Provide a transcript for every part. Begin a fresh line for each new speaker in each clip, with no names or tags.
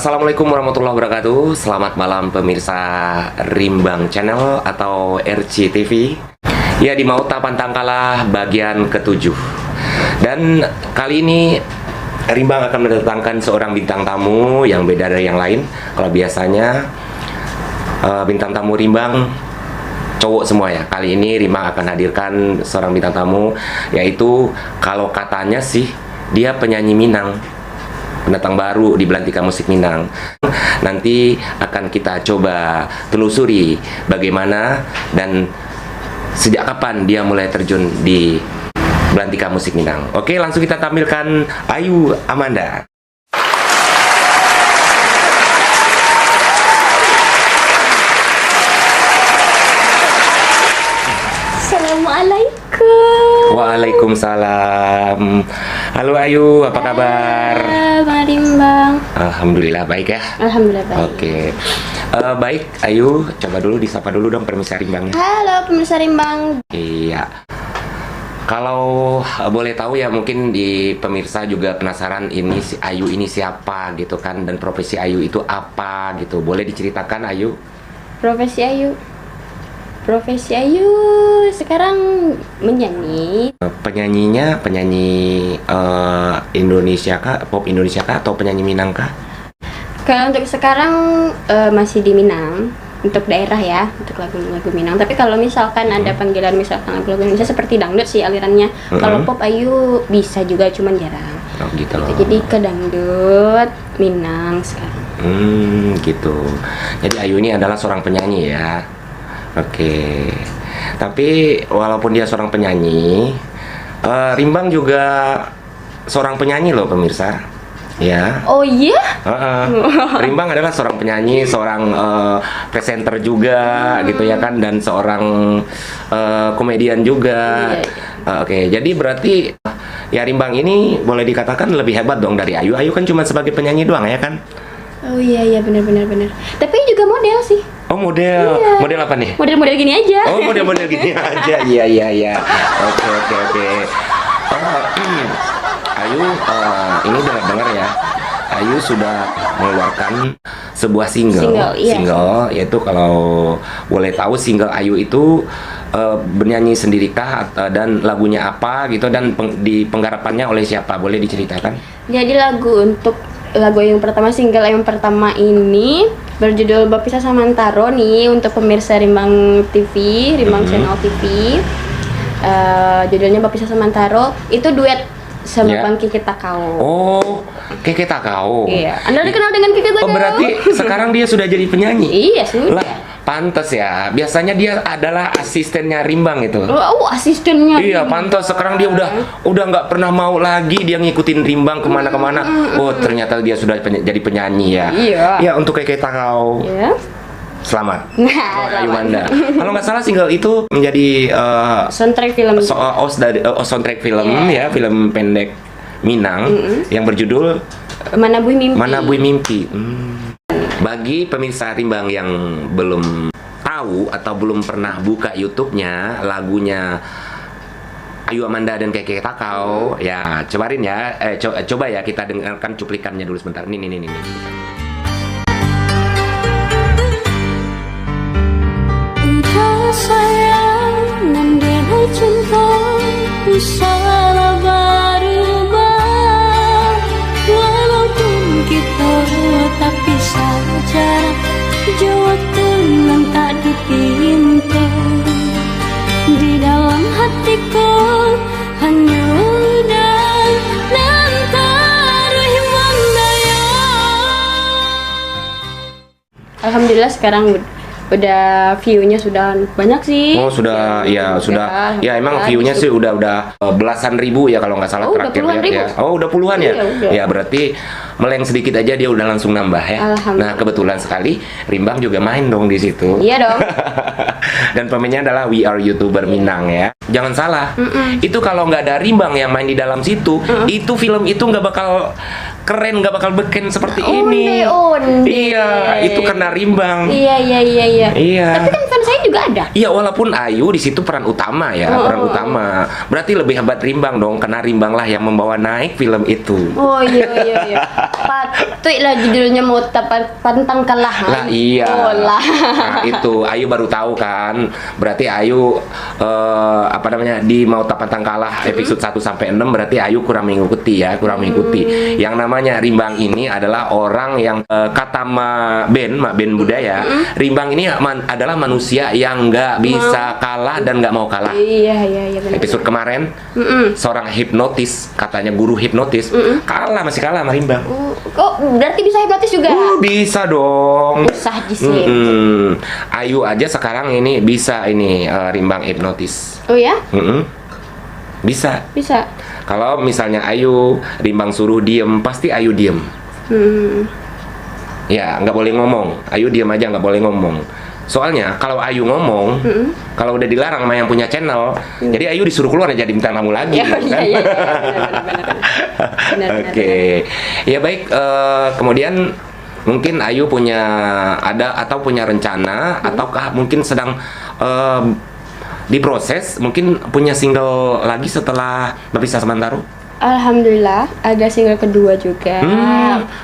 Assalamualaikum warahmatullahi wabarakatuh. Selamat malam pemirsa Rimbang Channel atau RCTV. Ya, di Mauta Pantangkalah bagian ke-7. Dan kali ini Rimbang akan mendatangkan seorang bintang tamu yang beda dari yang lain. Kalau biasanya bintang tamu Rimbang cowok semua ya. Kali ini Rimbang akan hadirkan seorang bintang tamu, yaitu kalau katanya sih dia penyanyi Minang, pendatang baru di Belantika Musik Minang. Nanti akan kita coba telusuri bagaimana dan sejak kapan dia mulai terjun di Belantika Musik Minang. Oke, langsung kita tampilkan Ayu Amanda.
Assalamualaikum.
Waalaikumsalam. Halo Ayu, apa kabar?
Bang Rimbang.
Alhamdulillah baik ya.
Alhamdulillah baik.
Oke. Baik Ayu, coba dulu disapa dulu dong pemirsa Rimbang.
Halo pemirsa Rimbang.
Iya. Kalau boleh tahu ya, mungkin di pemirsa juga penasaran ini si Ayu ini siapa gitu kan, dan profesi Ayu itu apa gitu. Boleh diceritakan Ayu?
Profesi Ayu sekarang menyanyi.
Penyanyinya penyanyi Indonesia kah, pop Indonesia kah, atau penyanyi Minang kah?
Kalau untuk sekarang masih di Minang, untuk daerah ya, untuk lagu-lagu Minang. Tapi kalau misalkan ada panggilan misalkan lagu-lagu Indonesia seperti dangdut sih alirannya. Kalau pop Ayu bisa juga, cuman jarang.
Oh gitu.
Jadi ke dangdut Minang sekarang.
Gitu. Jadi Ayu ini adalah seorang penyanyi ya. Oke. Tapi walaupun dia seorang penyanyi, Rimbang juga seorang penyanyi loh pemirsa. Ya.
Oh iya?
Rimbang adalah seorang penyanyi, seorang presenter juga gitu ya kan, dan seorang komedian juga. Oke, jadi berarti ya Rimbang ini boleh dikatakan lebih hebat dong dari Ayu. Ayu kan cuma sebagai penyanyi doang ya kan?
Oh iya benar. Tapi juga model sih.
Oh model.
Iya.
Model apa nih?
Model-model gini aja.
Oh model-model gini aja. Iya. Oke. Ayu, ini dengar ya. Ayu sudah mengeluarkan sebuah single, yaitu kalau boleh tahu single Ayu itu bernyanyi sendirikah dan lagunya apa gitu, dan di penggarapannya oleh siapa, boleh diceritakan?
Jadi lagu yang pertama, single yang pertama ini berjudul Bapisa Samantaro nih, untuk pemirsa Rimbang TV, Rimbang Channel TV. Judulnya Bapisa Samantaro, itu duet sama Bang Kiki Takao.
Oh, Kiki Takao.
Iya. Anda dikenal dengan Kiki Takao?
Oh, berarti sekarang dia sudah jadi penyanyi?
Iya, sudah.
Lah, pantes ya. Biasanya dia adalah asistennya Rimbang itu.
Oh, asistennya.
Iya, pantas. Sekarang dia udah nggak pernah mau lagi dia ngikutin Rimbang kemana-kemana. Oh, ternyata dia sudah jadi penyanyi ya.
Iya.
Ya, untuk Kiki Takao.
Iya.
Selamat. Ayu Amanda. Kalau nggak salah single itu menjadi
soundtrack film.
Soundtrack film ya, film pendek Minang yang berjudul
Mana Bui Mimpi.
Mana Bui Mimpi. Bagi pemirsa Rimbang yang belum tahu atau belum pernah buka YouTube-nya lagunya Ayu Amanda dan Keke Takao, ya cobain ya, coba ya kita dengarkan cuplikannya dulu sebentar. Nih.
Sayang nan denai cinta bisalah berubah, walaupun kita tak pisah jarak, jauh tenang tak dipinta. Di dalam hatiku hanya dan taruh mandaya.
Alhamdulillah sekarang udah view-nya sudah banyak sih.
Oh sudah, ya sudah, ya emang view-nya sih udah belasan ribu ya kalau nggak salah
Oh, udah
terakhir
puluhan
lihat
ribu.
ya. Oh udah puluhan ya?
Iya, udah.
Ya berarti meleng sedikit aja dia udah langsung nambah ya.
Alhamdulillah.
Nah kebetulan sekali Rimbang juga main dong di situ.
Iya dong.
Dan pemainnya adalah We Are YouTuber Minang ya. Jangan salah, itu kalau nggak ada Rimbang yang main di dalam situ, itu film itu nggak bakal keren, nggak bakal beken seperti ini.
Onde.
Iya, itu karena Rimbang.
Iya.
Iya.
Tapi kan fans saya juga ada.
Iya, walaupun Ayu di situ peran utama ya, peran utama. Berarti lebih hebat Rimbang dong, karena Rimbang lah yang membawa naik film itu.
Oh iya. Patut lah judulnya mau pantang kalah.
Lah iya.
Oh, lah.
Nah, itu Ayu baru tahu kan. Berarti Ayu di Mau Tak Pantang Kalah episode 1 sampai 6 berarti Ayu kurang mengikuti ya, kurang mengikuti. Yang namanya Rimbang ini adalah orang yang kata Mak Ben Budaya, Rimbang ini adalah manusia yang nggak bisa kalah dan nggak mau kalah.
Iya benar.
Episode kemarin seorang hipnotis, katanya guru hipnotis, masih kalah sama Rimbang.
Kok berarti bisa hipnotis juga?
Bisa dong.
Usah sih.
Ayu aja sekarang ini bisa ini Rimbang hipnotis.
Oh ya?
Bisa. Kalau misalnya Ayu Rimbang suruh diem, pasti Ayu diem. Ya, nggak boleh ngomong. Ayu diem aja, nggak boleh ngomong. Soalnya kalau Ayu ngomong, kalau udah dilarang sama yang punya channel, jadi Ayu disuruh keluar aja bintang tamu lagi.
Iya. Benar.
Oke. Ya baik, kemudian mungkin Ayu punya rencana ataukah mungkin sedang diproses, mungkin punya single lagi setelah Berpisah Sementara?
Alhamdulillah ada single kedua juga.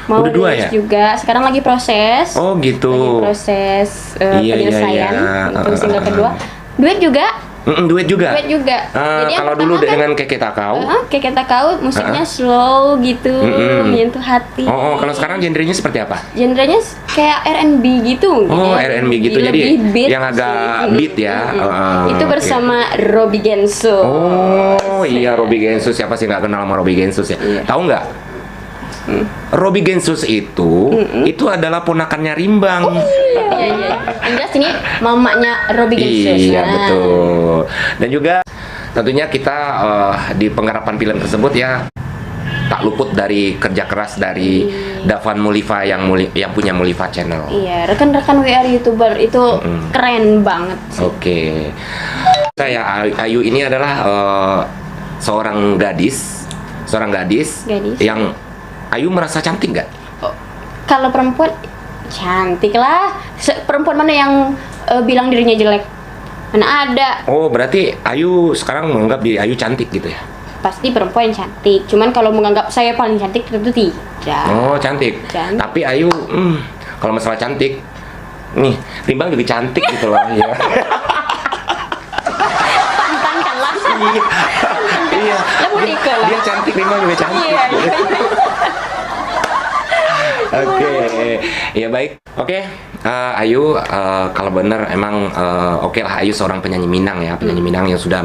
Mau
udah 2
rilis
ya?
juga. Sekarang lagi proses.
Oh gitu.
Lagi proses
Iya.
penyelesaian untuk single kedua. Duet juga.
Duet juga.
Jadi yang
Kalau dulu
pertama kan,
dengan Keke Takau.
Keke Takau musiknya slow gitu, menyentuh hati.
Kalau sekarang genrenya seperti apa?
Genrenya kayak R&B gitu.
Oh, R&B gitu. Jadi
lebih beat
yang agak
sih.
beat ya.
Itu
Oke.
bersama Robby Genso.
Oh iya, Robby Gensus. Siapa sih nggak kenal sama Robby Gensus ya?
Iya.
Tahu nggak? Robby Gensus itu adalah ponakannya Rimbang.
Iya. Yang jelas ini mamanya Robby Genso.
Iya betul. Dan juga tentunya kita di penggarapan film tersebut ya tak luput dari kerja keras dari Davan Mulifa yang punya Mulifa Channel.
Iya, rekan-rekan WR YouTuber itu keren banget sih.
Oke. Saya Ayu ini adalah seorang gadis yang Ayu merasa cantik nggak?
Kalau perempuan cantik lah. Perempuan mana yang bilang dirinya jelek? Mana ada?
Oh, berarti Ayu sekarang menganggap diri Ayu cantik gitu ya?
Pasti perempuan yang cantik. Cuman kalau menganggap saya paling cantik tentu tidak.
Oh, cantik.
Cantik.
Tapi Ayu, kalau masalah cantik, nih Rimbang lebih cantik gitu loh. Ya.
Pantangkanlah.
Iya.
Lah mau ikut lah.
Dia cantik, Rimbang juga cantik.
Iya.
Oke, ya baik. Oke, Ayu, kalau benar emang oke lah Ayu seorang penyanyi Minang ya, penyanyi Minang yang sudah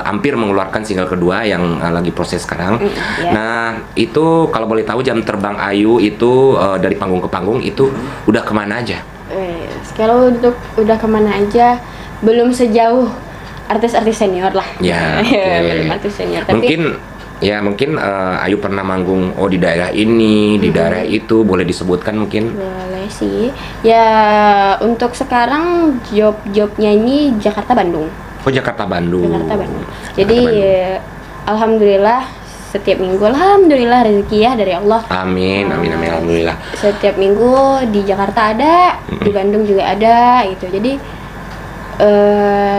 hampir mengeluarkan single kedua yang lagi proses sekarang.
Yeah.
Nah, itu kalau boleh tahu jam terbang Ayu itu dari panggung ke panggung itu udah kemana aja?
Kalau untuk udah kemana aja, belum sejauh artis-artis senior lah.
Ya,
Belum artis senior. Tapi
mungkin Ayu pernah manggung di daerah ini, di daerah itu, boleh disebutkan mungkin?
boleh sih. Ya untuk sekarang job nyanyi Jakarta Bandung.
Oh, Jakarta Bandung.
Jadi alhamdulillah setiap minggu alhamdulillah rezeki ya dari Allah.
Amin, alhamdulillah.
Setiap minggu di Jakarta ada, di Bandung juga ada gitu. Jadi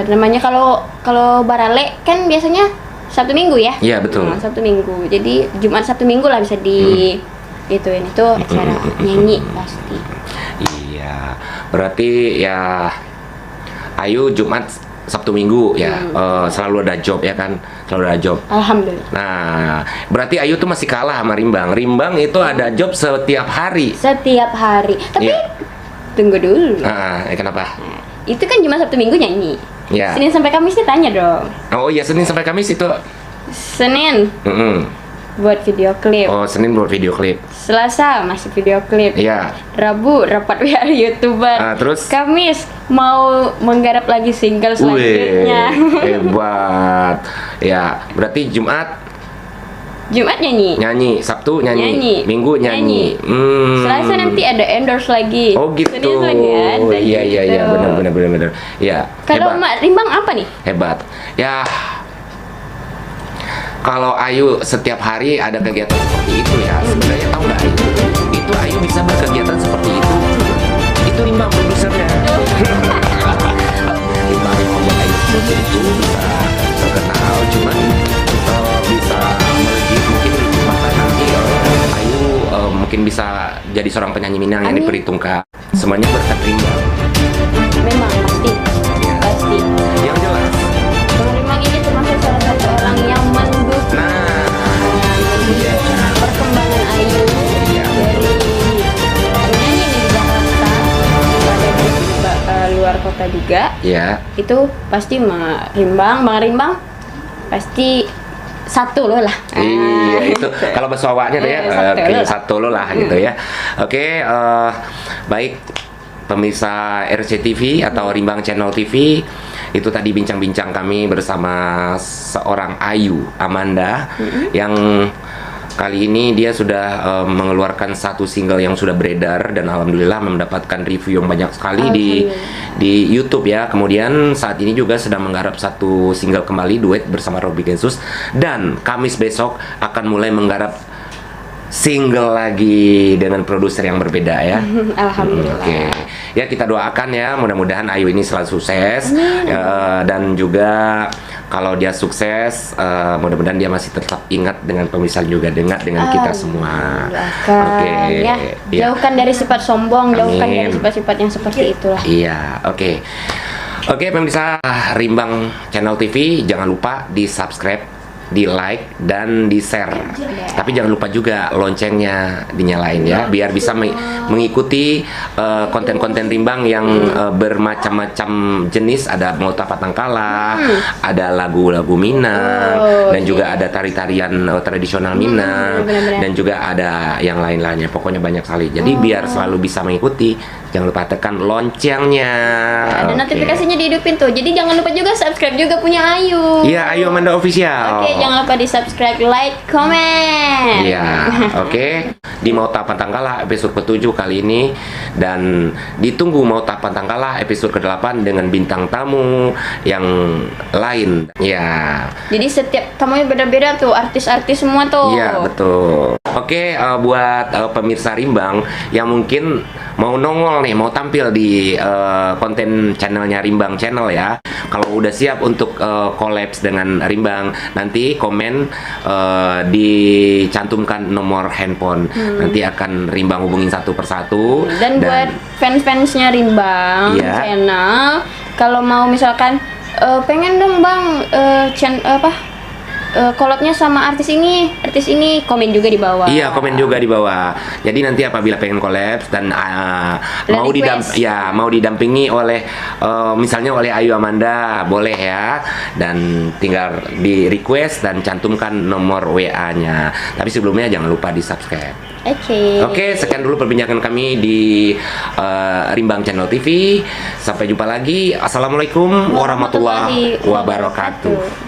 namanya kalau Barale kan biasanya Sabtu Minggu ya?
Iya betul.
Sabtu Minggu. Jadi Jumat Sabtu Minggu lah bisa gituin itu acara nyanyi pasti.
Iya. Berarti ya Ayu Jumat Sabtu Minggu ya selalu ada job ya kan? Selalu ada job.
Alhamdulillah.
Nah, berarti Ayu tuh masih kalah sama Rimbang. Rimbang itu ada job setiap hari.
Setiap hari. Tapi
Iya.
tunggu dulu.
Kenapa?
Nah, itu kan Jumat Sabtu Minggu nyanyi.
Ya.
Senin sampai Kamis ditanya dong.
Oh iya, Senin sampai Kamis itu.
Senin buat video klip.
Oh, Senin buat video klip.
Selasa masih video klip.
Iya.
Rabu rapat WA YouTuber.
Terus?
Kamis mau menggarap lagi single selanjutnya.
Wih, hebat. Ya, berarti Jumat
Jumat nyanyi.
Sabtu nyanyi, Minggu nyanyi.
Selasa nanti ada endorse lagi.
Oh gitu.
Senin lagi ada.
Iya,
gitu.
benar. Ya.
Kalau
hebat.
Mak Rimbang apa nih?
Hebat. Ya. Kalau Ayu setiap hari ada kegiatan seperti itu ya, sebenarnya tahu nggak Ayu? Itu Ayu bisa berkegiatan seperti itu. Itu Rimbang produsernya. Rimbang yang membuat Ayu seperti itu bisa terkenal, cuman bisa melejit mungkin bahkan nanti Ayu mungkin bisa jadi seorang penyanyi Minang yang diperhitungkan. Semuanya berkat Rimbang.
Memang pasti.
Ya.
Pasti.
Yang jelas.
Bang Rimbang ini termasuk salah satu orang yang mendukung perkembangan Ayu
Iya.
dari penyanyi di Jakarta, ada di luar kota juga.
Ya.
Itu pasti Bang Rimbang pasti satu lo lah.
Iya itu kalau bahasa awaknya tuh ya satu lo lah gitu ya. Oke, baik pemirsa RCTV atau Rimbang Channel TV, itu tadi bincang-bincang kami bersama seorang Ayu Amanda yang kali ini dia sudah mengeluarkan satu single yang sudah beredar dan alhamdulillah mendapatkan review yang banyak sekali di YouTube ya. Kemudian saat ini juga sedang menggarap satu single kembali duet bersama Robby Jesus, dan Kamis besok akan mulai menggarap single lagi dengan produser yang berbeda ya.
Alhamdulillah.
Oke. Ya kita doakan ya, mudah-mudahan Ayu ini selalu sukses dan juga kalau dia sukses, mudah-mudahan dia masih tetap ingat dengan pemirsa juga dengan kita semua.
Oke. Ya, jauhkan dari sifat sombong, jauhkan dari
Amin.
sifat-sifat yang seperti itulah.
Iya, oke. Oke pemirsa Rimbang Channel TV, jangan lupa di subscribe, di like dan di share. Tapi jangan lupa juga loncengnya dinyalain ya, biar bisa mengikuti konten-konten Rimbang yang bermacam-macam jenis. Ada Mauta Patangkala, ada lagu-lagu Minang, dan juga ada tari-tarian tradisional Minang, dan juga ada yang lain-lainnya. Pokoknya banyak sekali. Jadi biar selalu bisa mengikuti, jangan lupa tekan loncengnya.
Ada notifikasinya dihidupin tuh. Jadi jangan lupa juga subscribe juga punya Ayu.
Iya, Ayu Amanda Official.
Oke, jangan lupa di subscribe, like, comment.
Iya, oke. Di Mauta Patangkala episode ke-7 kali ini, dan ditunggu Mauta Patangkala episode ke-8 dengan bintang tamu yang lain. Ya.
Jadi setiap tamunya beda-beda tuh, artis-artis semua tuh.
Iya, betul. Oke, buat pemirsa Rimbang yang mungkin mau nongol nih, mau tampil di konten channelnya Rimbang Channel ya. Kalau udah siap untuk collabs dengan Rimbang, nanti komen dicantumkan nomor handphone. Nanti akan Rimbang hubungin satu persatu.
Dan buat fans-fansnya Rimbang Channel, kalau mau misalkan pengen dong Bang collabnya sama artis ini, komen juga di bawah.
Iya, komen juga di bawah. Jadi nanti apabila pengen collab dan mau didampingi oleh misalnya oleh Ayu Amanda, boleh ya. Dan tinggal di request dan cantumkan nomor WA-nya. Tapi sebelumnya jangan lupa di-subscribe. Oke, sekian dulu perbincangan kami di Rimbang Channel TV. Sampai jumpa lagi. Assalamualaikum warahmatullahi wabarakatuh.